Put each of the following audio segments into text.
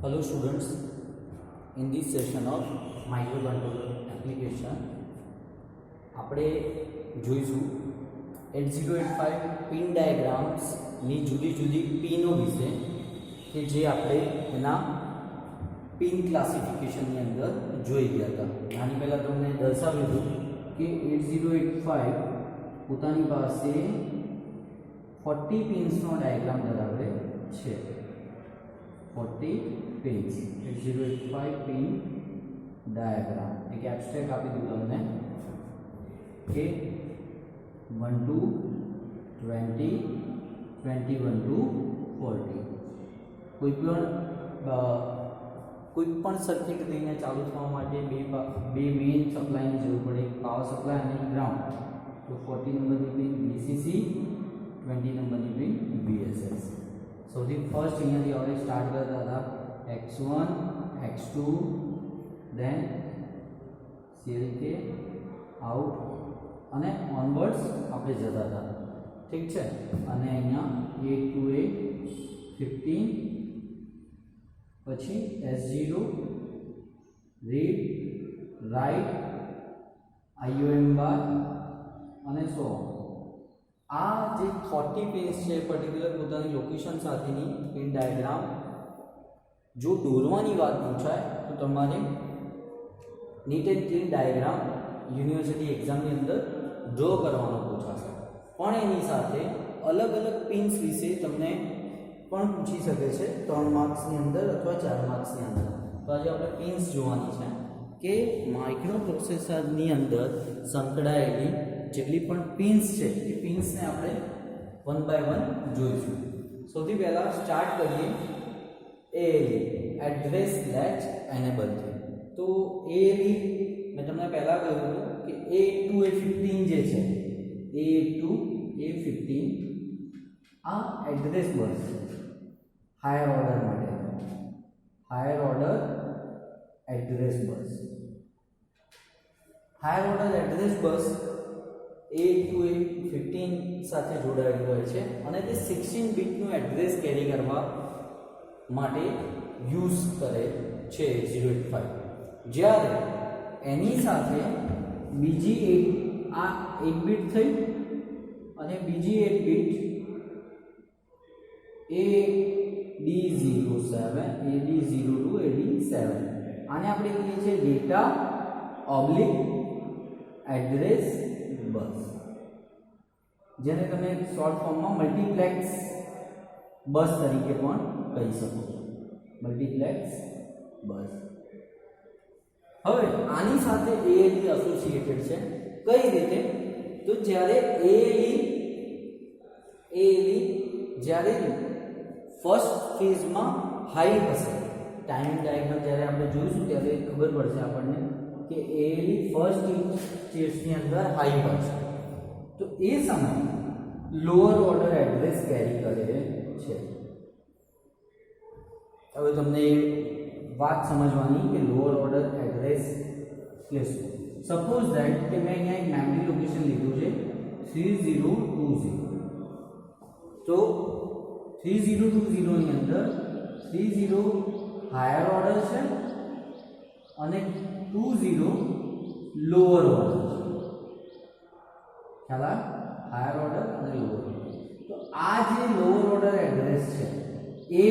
Hello students, in this session of microcontroller application આપણે જોઈશું 8085 pin diagrams ની જુદી જુદી પિનો વિશે કે જે આપણે એના પિન ક્લાસિફિકેશન ની અંદર જોઈ ગયા હતા. આની પહેલા તમને દર્શાવ્યું હતું કે 8085 પોતાની પાસે 40 પિન્સ નો ડાયાગ્રામ ધરાવે છે. 40 pins 8085 pin diagram एक एब्स्ट्रैक्ट आपी दूं તમને કે 1 to 20 21 to 40 કોઈ પણ સર્કિટ લઈને ચાલુ થવા માટે બે મેઇન સપ્લાયની જરૂર પડે, પાવર સપ્લાય અને ગ્રાઉન્ડ. તો 40 નંબરની પિન VCC, 20 નંબરની પિન VSS. સૌથી ફર્સ્ટ અહીંયાથી આપણે સ્ટાર્ટ કરતા હતા x1 x2 then CLK out અને ઓનવર્ડ્સ આપણે જતા હતા. ઠીક છે. અને અહીંયા A to A 15 પછી S0 રીડ રાઈટ IOM બાર અને સો. આ જે 40 પિન્સ છે પર્ટિક્યુલર પોતાની લોકેશન સાથેની પિન ડાયાગ્રામ જો દોરવાની વાત પૂછાય તો તમારે neat and clean diagram university એક્ઝામની અંદર ડ્રો કરવાનો પૂછાશે. પણ એની સાથે અલગ અલગ પિન્સ વિશે તમને પણ પૂછી શકે છે 3 માર્ક્સની અંદર અથવા 4 માર્ક્સની અંદર. તો આજે આપણે પિન્સ જોવાની છે કે માઇક્રો પ્રોસેસરની અંદર સંકળાયેલી જેટલી પણ પિન્સ છે એ પિન્સને આપણે વન બાય વન જોઈશું. સૌથી પહેલાં સ્ટાર્ટ કરીએ ALE એડ્રેસ લેચ એનેબલથી. તો ALE મેં તમને પહેલાં કહ્યું હતું કે A to A15 જે છે A to A15 આ એડ્રેસ બસ હાયર ઓર્ડર માટે higher order address bus. Higher order address bus A to A15 સાથે જોડાયેલું હોય છે અને તે 16 બીટનું એડ્રેસ કેરી કરવા માટે યુઝ કરે છે 8085. જ્યારે એની સાથે બીજી આ 8 બીટ થઈ અને બીજી 8 બીટ AD07 AD02 AD7 આને આપણે કહીએ છીએ ડેટા ઓબ્લિક એડ્રેસ બસ, જેને તમે શોર્ટ ફોર્મમાં મલ્ટીપ્લેક્સ બસ તરીકે પણ કહી શકો છો. મલ્ટીપ્લેક્સ બસ. હવે આની સાથે ALE એસોસિએટેડ છે. કઈ રીતે? તો જ્યારે ALE જ્યારે ફર્સ્ટ ફેઝમાં હાઈ હશે, ટાઈમ ડાયાગ્રામ જ્યારે આપણે જોઈશું ત્યારે ખબર પડશે આપણને કે ALE ફર્સ્ટ સ્ટેજની અંદર હાઈ હોય છે. તો એ સમયે લોઅર ઓર્ડર એડ્રેસ કેરી કરે છે. હવે તમને એ વાત સમજવાની કે લોઅર ઓર્ડર એડ્રેસ એટલે શું. સપોઝ ધેટ કે મેં અહીંયા એક મેમરી લોકેશન લીધું છે 3020. તો 3020 ની અંદર 30 હાયર ઓર્ડર છે અને 20 લોઅર ઓર્ડર છે. ખ્યાલ? હાયર ઓર્ડર અને લોઅર ઓર્ડર. તો આ જે લોઅર ઓર્ડર એડ્રેસ છે એ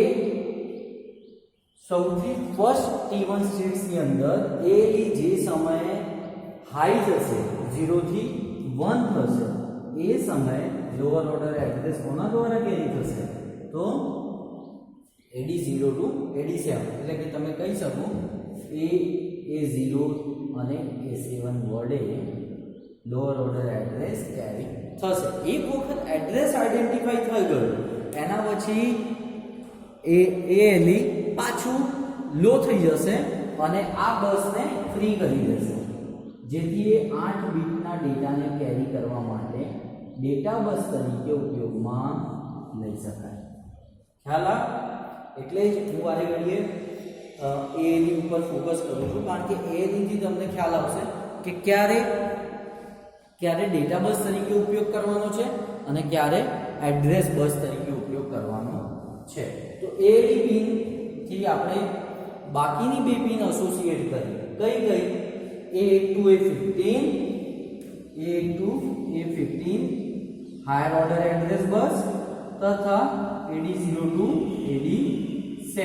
સૌથી ફર્સ્ટ T1 સ્ટેટ્સની અંદર ALE જે સમયે હાઈ જશે 0 થી 1 થશે એ સમયે લોઅર ઓર્ડર એડ્રેસ કોના દ્વારા કેરી થશે? તો AD0 to AD7. એટલે કે તમે કહી શકો A0 અને A7 વડે લોઅર ઓર્ડર એડ્રેસ કેરી થશે. એક વખત એડ્રેસ આઈડેન્ટિફાઈ થઈ ગયું એના પછી ALE પાછું લો થઈ જશે અને આ બસને ફ્રી કરી દેશે, જેથી એ 8 બીટના ડેટાને કેરી કરવા માટે ડેટા બસ તરીકે ઉપયોગમાં લઈ શકાય. ખ્યાલ? એટલે જ હું વારે ઘડીએ ALE ઉપર ફોકસ કરું છું, કારણ કે ALE થી તમને ખ્યાલ આવશે કે ક્યારે ડેટા બસ તરીકે ઉપયોગ કરવાનો છે અને ક્યારે એડ્રેસ બસ તરીકે ઉપયોગ કરવાનો છે. તો ALE પિન થી આપણે બાકીની બે પિન એસોસિએટ કરી કઈ A8 to A15, A8 to A15 higher order address bus तथा AD0 to AD7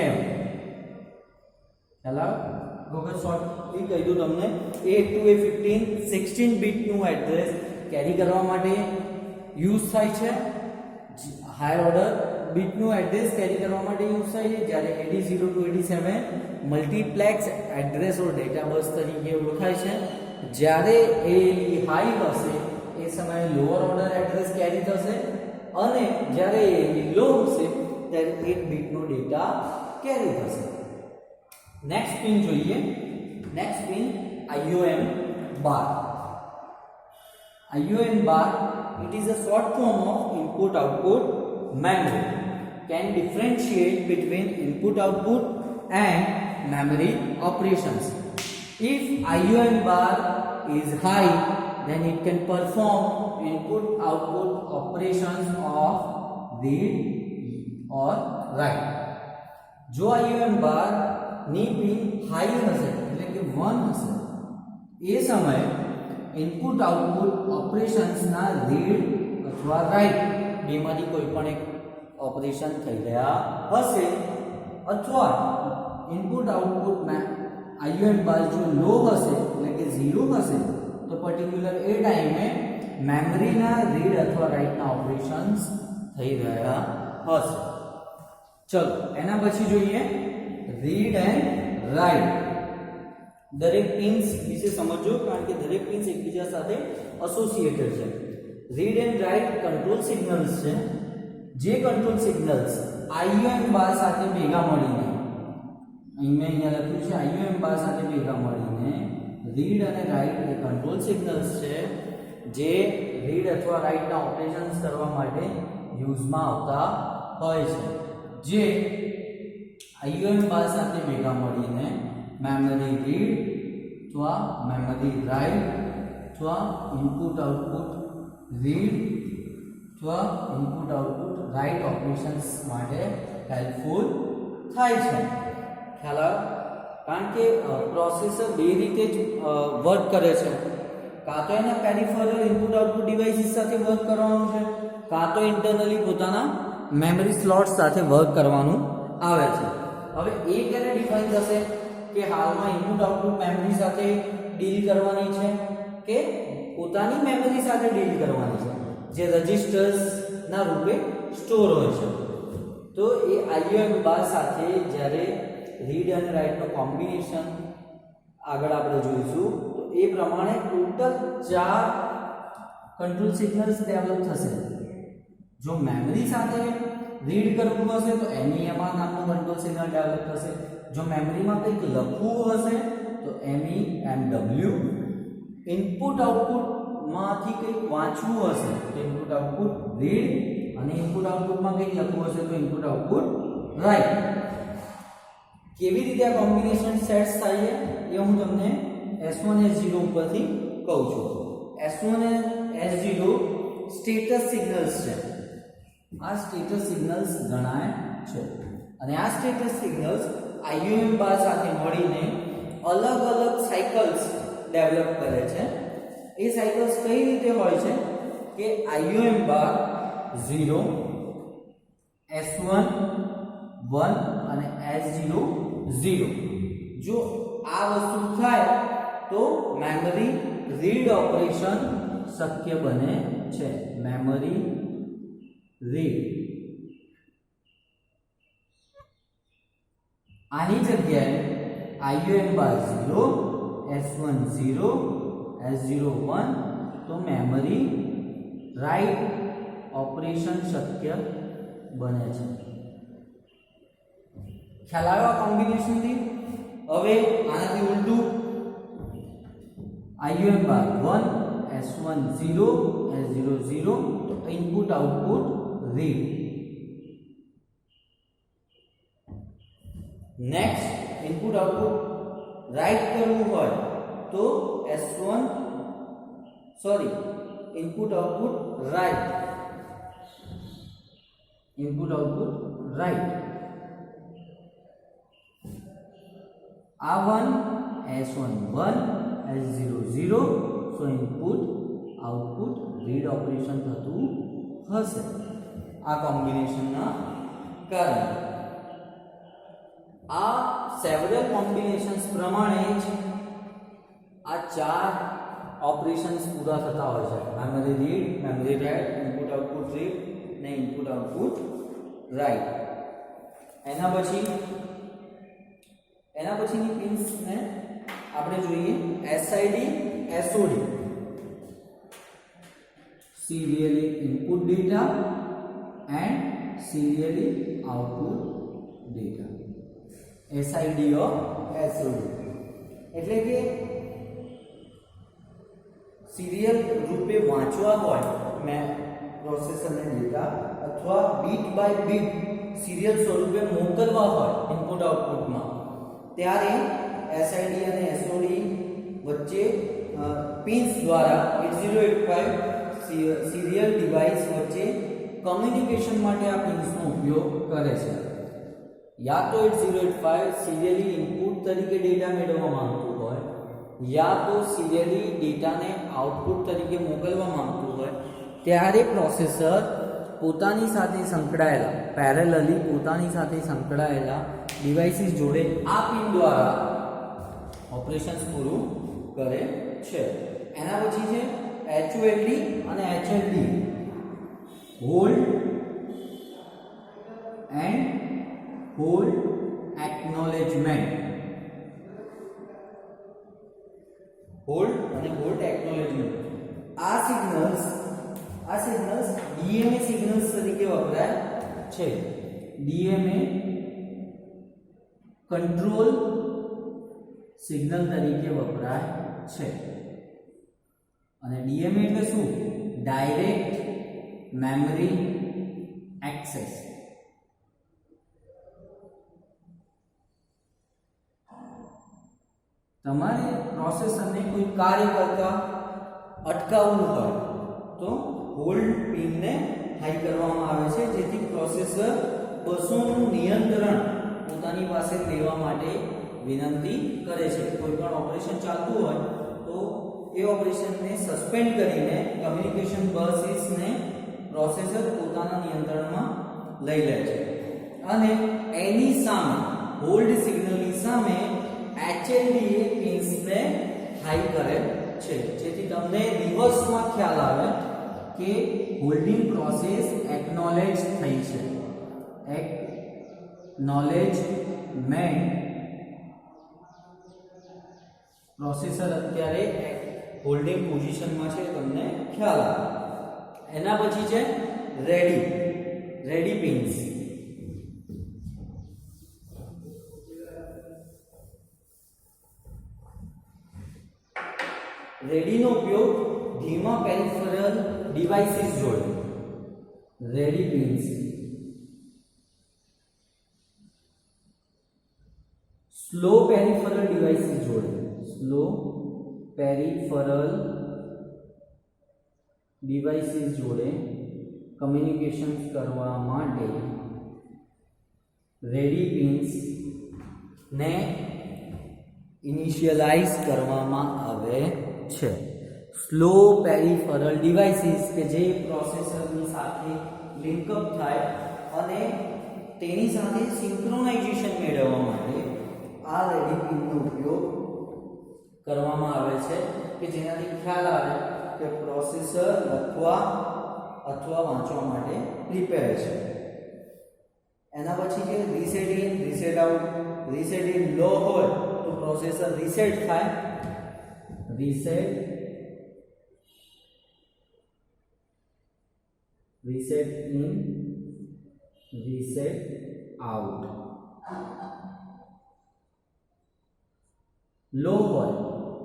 चला गूगल शॉर्टली કહી દઉં તમને A8 to A15 16 બીટ નું એડ્રેસ કેરી કરવા માટે યુઝ થાય છે હાયર ઓર્ડર બીટ નું એડ્રેસ કેરી કરવા માટે યુઝ થાય છે જ્યારે AD0 to AD7 multiplex address or data bus તરીકે ઓળખાય છે જ્યારે એ હાઈ હશે એ સમયે લોઅર ઓર્ડર એડ્રેસ કેરી થશે અને જ્યારે એ લો હશે ત્યારે 1 બીટ નો ડેટા કેરી થશે નેક્સ્ટ પિન જોઈએ next pin IOM bar IOM bar it is a short form of input output memory can differentiate between input output and memory operations if IOM bar is high then it can perform input output operations of read or write જો IOM bar ની pin high હશે એટલે કે 1 હશે એ સમયે input output operations ना read अथवा right बेमांथी कोईपण एक ऑपरेशन થઈ રહ્યા હશે અથવા इनपुट आउटपुट में IOM बार जो लो हશે એટલે કે 0 હશે तो पर्टिक्युलर ए टाइम में मेमरी ना रीड अथवा राइट ना ऑपरेशंस થઈ રહ્યા હશે चलो એના પછી જોઈએ रीड एंड राइट દરેક પિન્સ વિશે સમજો કારણ કે દરેક પિન્સ એકબીજા સાથે એસોસિએટેડ છે read and write control signals છે જે કંટ્રોલ સિગ્નલ્સ IOM બાર સાથે ભેગા મળીને અહીંયા લખ્યું છે IOM બાર સાથે ભેગા મળીને રીડ અને રાઇટ એ કંટ્રોલ સિગ્નલ્સ છે જે રીડ અથવા રાઇટ ના ઓપરેશન્સ કરવા માટે યુઝમાં આવતા હોય છે જે IOM બાર સાથે ભેગા મળીને मेमोरी रीड अथवा मेमोरी राइट अथवा इनपुट आउटपुट रीड अथवा इनपुट आउटपुट राइट ऑपरेशंस માટે હેલ્પફુલ થાય છે ખ્યાલ આવે કારણ કે પ્રોસેસર બે રીતે જ વર્ક કરે છે કાં તો એના પેરિફેરલ ઇનપુટ આઉટપુટ ડિવાઇસીસ સાથે વર્ક કરવાનું છે કાં તો ઇન્ટરનલી પોતાના મેમરી સ્લોટ્સ સાથે વર્ક કરવાનું આવે છે હવે એ ક્યારે ડિફાઇન થશે કે હાલમાં ઇનપુટ આઉટપુટ મેમરી સાથે ડીલ કરવાની છે કે પોતાની મેમરી સાથે ડીલ કરવાની છે જે રજિસ્ટર્સ ના રૂપે સ્ટોર હોય છે તો એ IOM બાર સાથે જ્યારે રીડ અને રાઇટ નો કોમ્બિનેશન આગળ આપણે જોઈશું તો એ પ્રમાણે ટોટલ 4 કંટ્રોલ સિગ્નલ્સ ડેવલપ થશે જો મેમરી સાથે રીડ કરવું હશે તો MEMR નામનું કંટ્રોલ સિગ્નલ ડેવલપ થશે जो मेमरी में કંઈક લખવું હશે તો MEMW इनपुट आउटपुट માંથી કંઈક વાંચવું હશે તો इनपुट आउटपुट રીડ અને इनपुट आउटपुट માં કંઈક લખવું હશે તો इनपुट आउटपुट રાઇટ કેવી રીતે આ કોમ્બિનેશન સેટ્સ થાય છે એ હું તમને S1 S0 ઉપરથી કહું છું S1 S0 સ્ટેટસ સિગ્નલ્સ છે આ સ્ટેટસ સિગ્નલ્સ ગણાય છે અને આ સ્ટેટસ સિગ્નલ્સ IOM બાર સાથે મળીને અલગ અલગ સાયકલ્સ ડેવલપ કરે છે એ સાયકલ્સ કઈ રીતે હોય છે કે IOM બાર 0 S1 1 અને S0 0 જો આ વસ્તુ થાય તો મેમરી રીડ ઓપરેશન શક્ય બને છે મેમરી રીડ આની જગ્યાએ IOM બાર 0 S1 0 S0 1 તો મેમરી રાઇટ ઓપરેશન શક્ય બને છે ખ્યાલ આવ્યો કોમ્બિનેશન થી હવે આનાથી ઉલટું IOM બાર 1 S1 0 S0 0 તો input output read next input output write करવું હોય તો S1 sorry input output right આ 1 S1 1 S0 0, સો ઇનપુટ આઉટપુટ રીડ ઓપરેશન થતું હશે આ કોમ્બિનેશનના કારણે. આ સેવરલ કોમ્બિનેશન્સ પ્રમાણે જ આ 4 ઓપરેશન્સ પૂરા થતા હોય છે. Memory read, memory write, input output read ને ઇનપુટ આઉટપુટ રાઇટ. એના પછીની પિન્સ ને આપણે જોઈએ SID SOD, serially input data and serially output data. SID or SOD એટલે કે સિરિયલ રૂપે વાંચવા હોય મેં પ્રોસેસરને ડેટા અથવા બીટ બાય બીટ સિરિયલ સ્વરૂપે મોકલવા હોય ઇનપુટ આઉટપુટમાં, ત્યારે SID અને SOD વચ્ચે પિન્સ દ્વારા 8085 સિરિયલ ડિવાઇસ વચ્ચે કમ્યુનિકેશન માટે આ પિન્સનો ઉપયોગ કરે છે. યા તો 8085 સિરિયલી ઇનપુટ તરીકે ડેટા મેળવવા માંગતું હોય, યા તો સિરિયલી ડેટાને આઉટપુટ તરીકે મોકલવા માંગતું હોય, ત્યારે પ્રોસેસર પોતાની સાથે સંકળાયેલા પેરેલલી પોતાની સાથે સંકળાયેલા ડિવાઇસીસ જોડે આ પિન દ્વારા ઓપરેશન્સ પૂરું કરે છે. એના પછી છે HOLD અને HLD, hold and hold acknowledgement. Hold અને હોલ્ડ એક્નોલેજમેન્ટ આ સિગ્નલ્સ DMA સિગ્નલ્સ તરીકે વપરાય છે. DMA કંટ્રોલ સિગ્નલ તરીકે વપરાય છે. અને DMA એટલે શું? Direct memory access. તમારે પ્રોસેસરને કોઈ કાર્ય કરતા અટકાવવું હોય તો હોલ્ડ પિનને હાઈ કરવામાં આવે છે, જેથી પ્રોસેસર બસોનું નિયંત્રણ પોતાની પાસે લેવા માટે વિનંતી કરે છે. કોઈ પણ ઓપરેશન ચાલતું હોય તો એ ઓપરેશનને સસ્પેન્ડ કરીને કમ્યુનિકેશન બસીસને પ્રોસેસર પોતાના નિયંત્રણમાં લઈ લે છે. અને એની સામે હોલ્ડ સિગ્નલની સામે HLD પિન્સને હાઈ કરે છે, જેથી તમને રિવર્સમાં ખ્યાલ આવે કે હોલ્ડિંગ પ્રોસેસ એકનોલેજ થઈ છે. એકનોલેજમેન્ટ પ્રોસેસર અત્યારે હોલ્ડિંગ પોઝિશનમાં છે તમને ખ્યાલ આવે. એના પછી છે રેડી પિન્સ. રેડીનો ઉપયોગ ધીમા પેરિફેરલ ડિવાઇસીસ જોડે, ready pins. Slow peripheral devices જોડે, સ્લો પેરિફેરલ ડિવાઇસીસ જોડે કમ્યુનિકેશન કરવા માટે રેડી પિન્સ ને ઇનિશિયલાઇઝ કરવામાં આવે છે. સ્લો પેરિફેરલ ડિવાઇસીસ કે જે પ્રોસેસરની સાથે લિંકઅપ થાય અને તેની સાથે સિંક્રોનાઇઝેશન મેળવવા માટે આ રેડી પિનનો ઉપયોગ કરવામાં આવે છે, કે જેનાથી ખ્યાલ આવે કે પ્રોસેસર લખવા અથવા વાંચવા માટે પ્રિપેર છે. એના પછી કે reset in reset out. Reset in low હોય તો પ્રોસેસર રીસેટ થાય, reset in reset out. Low હોય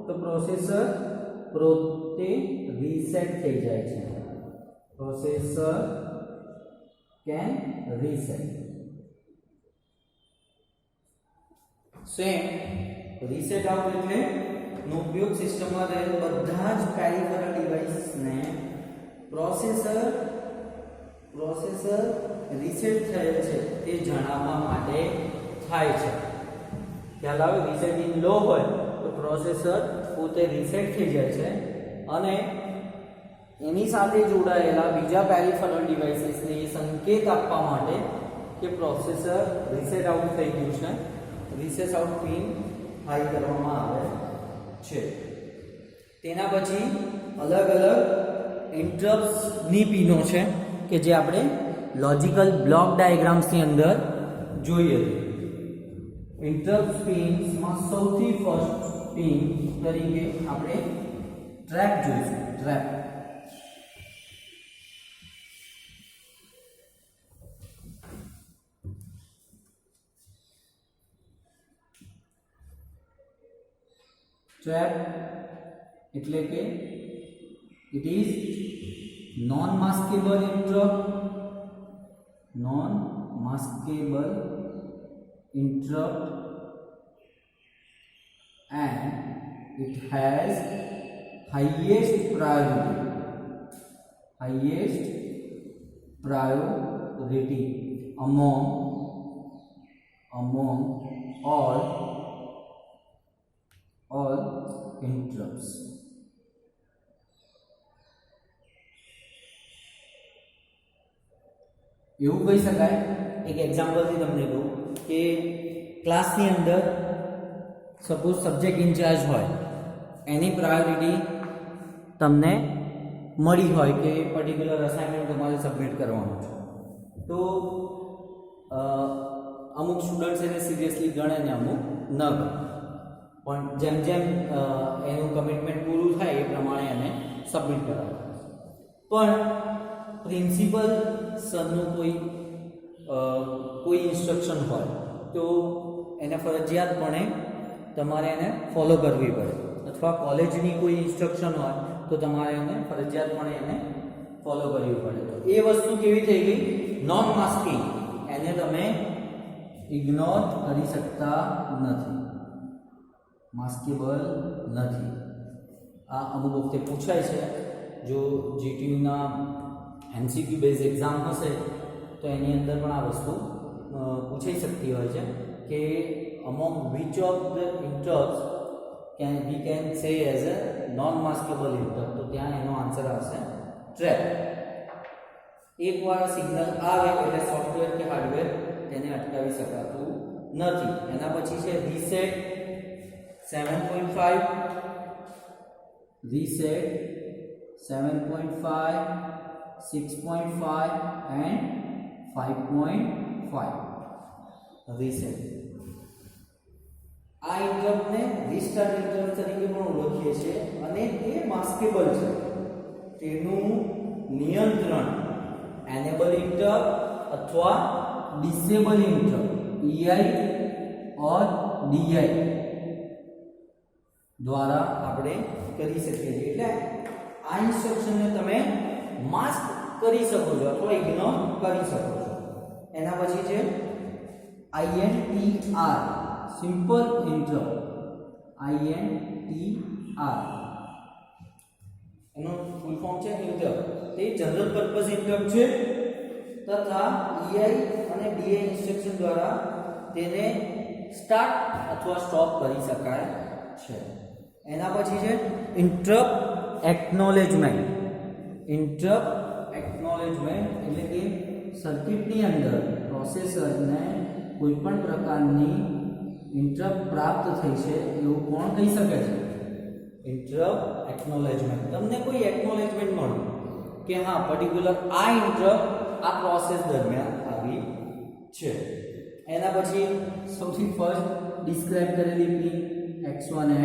તો પ્રોસેસર પોતે રીસેટ થઈ જાય છે. Processor can reset. Same reset out એટલે નો ઉપયોગ સિસ્ટમમાં રહેલ બધા જ પેરિફેરલ ડિવાઇસને પ્રોસેસર રીસેટ થયેલ છે તે જણાવવા માટે થાય છે. ખ્યાલ આવે, રીસેટિંગ લો હોય તો પ્રોસેસર પોતે રીસેટ થઈ જાય છે અને એની સાથે જોડાયેલા બીજા પેરિફેરલ ડિવાઇસીસને એ સંકેત આપવા માટે કે પ્રોસેસર રીસેટ આઉટ થઈ ગયું છે, રીસેટ આઉટ પિન હાઈ કરવામાં આવે છે. તેના પછી અલગ અલગ ઇન્ટરપ્ટ્સની પિનો છે કે જે આપણે લોજિકલ બ્લોક ડાયાગ્રામ્સની અંદર જોઈએ. ઇન્ટરપ્ટ પિન્સમાં સૌથી ફર્સ્ટ પિન તરીકે આપણે ટ્રેપ જોઈશું. ટ્રેપ ટ્રેપ એટલે કે it is non-maskable interrupt, non-maskable interrupt, and it has highest priority among all interrupts. એવું કહી શકાય, એક એક્ઝામ્પલથી તમને કહું કે ક્લાસની અંદર સપોઝ સબ્જેક્ટ ઇન્ચાર્જ હોય, એની પ્રાયોરિટી તમને મળી હોય કે પર્ટિક્યુલર અસાઇનમેન્ટ તમારે સબમિટ કરવાનું છે, તો અમુક સ્ટુડન્ટ્સ એને સિરિયસલી ગણે ને અમુક ન ગણે, પણ જેમ જેમ એનું કમિટમેન્ટ પૂરું થાય એ પ્રમાણે એને સબમિટ કરાવવાનું. પણ પ્રિન્સિપલ સરનું કોઈ ઇન્સ્ટ્રક્શન હોય તો એને ફરજિયાતપણે તમારે એને ફોલો કરવી પડે, અથવા કોલેજની કોઈ ઇન્સ્ટ્રક્શન હોય તો તમારે એને ફરજિયાતપણે એને ફોલો કરવી પડે. તો એ વસ્તુ કેવી થઈ ગઈ? Non masking. એને તમે ઇગ્નોર કરી શકતા નથી, માસ્કેબલ નથી. આ અમુક વખતે પૂછાય છે. જો જીટીયુના એમસીક્યુ બેઝ એક્ઝામ હશે તો એની અંદર પણ આ વસ્તુ પૂછાઈ શકતી હોય છે કે among which of the interrupts we can say as a non-maskable interrupt. તો ત્યાં એનો આન્સર આવશે ટ્રેપ. એકવાર સિગ્નલ આવે એટલે સોફ્ટવેર કે હાર્ડવેર તેને અટકાવી શકાતું નથી. એના પછી છે રીસેટ 7.5, રીસેટ 7.5, 6.5 and 5.5 રીસેટ. આ ઇન્ટરપ્ટને રીસ્ટાર્ટ ઇન્ટરપ્ટ તરીકે પણ ઓળખીએ છીએ અને તે માસ્કેબલ છે. તેનું નિયંત્રણ એનેબલ ઇન્ટરપ્ટ અથવા ડિસેબલ ઇન્ટરપ્ટ EI ઓર DI દ્વારા આપણે કરી શકીએ છીએ. એટલે આ ઇન્સ્ટ્રક્શનને તમે માસ્ક કરી શકો છો અથવા ઇગ્નોર કરી શકો છો. એના પછી છે INTR, સિમ્પલ ઇન્ટરપ્ટ. INTR એનો ફૂલ ફોર્મ છે ઇન્ટરપ્ટ. તે જનરલ પર્પઝ ઇન્ટરપ્ટ છે તથા EI અને DI ઇન્સ્ટ્રક્શન દ્વારા તેને સ્ટાર્ટ અથવા સ્ટોપ કરી શકાય છે. એના પછી છે ઇન્ટરપ્ટ એક્નોલેજમેન્ટ. ઇન્ટરપ્ટ એક્નોલેજમેન્ટ એટલે કે સર્કિટની અંદર પ્રોસેસરને કોઈ પણ પ્રકારની ઇન્ટરપ્ટ પ્રાપ્ત થઈ છે એવું કોણ કહી શકે છે? Interrupt acknowledgement. તમને કોઈ એક્નોલેજમેન્ટ મળ્યું કે હા પર્ટિક્યુલર આ ઇન્ટરપ્ટ આ પ્રોસેસ દરમિયાન આવી છે. એના પછી સૌથી ફર્સ્ટ ડિસ્ક્રાઇબ કરેલી પિન X1 અને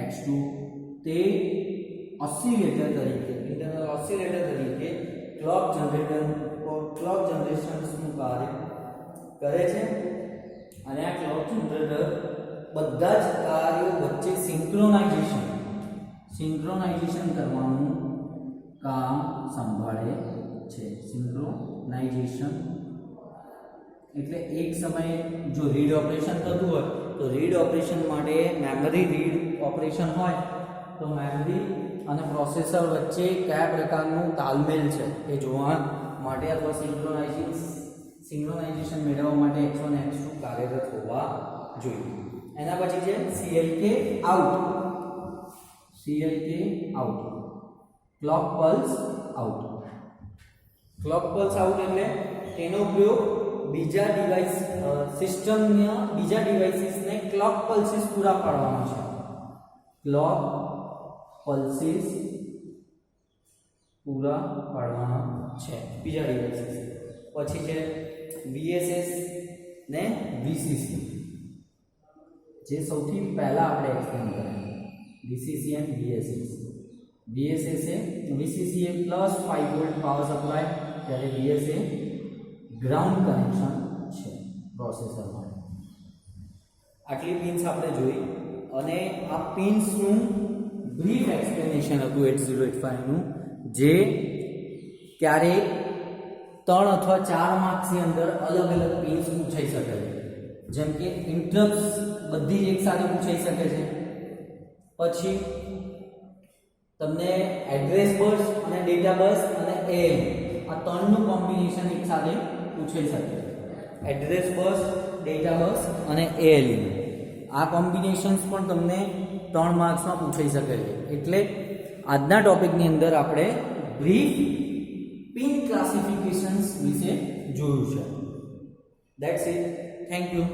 X2 તે ઓસિલેટર તરીકે, ઇન્ટરનલ ઓસિલેટર તરીકે ક્લોક જનરેશનનું કાર્ય કરે છે. અને આ ક્લોક જનરેટર બધા જ કાર્યો વચ્ચે સિંક્રોનાઇઝેશન કરવાનું કામ સંભાળે છે. સિંક્રોનાઇઝેશન એટલે એક સમયે જો રીડ ઓપરેશન થતું હોય તો રીડ ઓપરેશન માટે મેમરી રીડ ઓપરેશન હોય તો મેમરી અને પ્રોસેસર વચ્ચે કયા પ્રકારનું તાલમેલ છે એ જોવા માટે અથવા સિંક્રોનાઇઝેશન મેળવવા માટે X1 અને X2 કાર્યરત હોવા જોઈએ. એના પછી છે CLK out, CLK out, clock pulse out. Clock pulse out એટલે તેનો ઉપયોગ બીજા ડિવાઇસ સિસ્ટમના બીજા ડિવાઇસીસને ક્લોક પલ્સીસ પૂરા પાડવાનો છે. ક્લોક પલ્સીસ પૂરા પાડવાનો છે બીજા ડિવાઇસીસ. પછી છે VSS ને VCC, જે સૌથી પહેલા આપણે એક્સપ્લેન કર્યા. VCC and VSS. VSS A VCC A +5 volt power supply, ત્યારે VS એ ગ્રાઉન્ડ કનેક્શન છે પ્રોસેસર માટે. આટલી પિન્સ આપણે જોઈ અને આ પિન્સનું બ્રીફ એક્સપ્લેનેશન હતું 8085 નું, જે ક્યારેક 3 અથવા 4 માર્ક્સની અંદર અલગ અલગ પિન્સ પૂછાઈ શકે છે. જેમ કે ઇન્ટરપ્ટ્સ બધી જ એકસાથે પૂછાઈ શકે છે. પછી તમને એડ્રેસ બસ અને ડેટા બસ અને ALU આ ત્રણનું કોમ્બિનેશન એકસાથે પૂછાઈ શકે છે. એડ્રેસ બસ, ડેટા બસ અને ALU આ કોમ્બિનેશન્સ પણ તમને 3 માર્ક્સમાં પૂછાઈ શકે છે. એટલે આજના ટોપિકની અંદર આપણે બ્રીફ પિન ક્લાસિફિકેશન્સ વિશે જોયું છે. That's it. Thank you.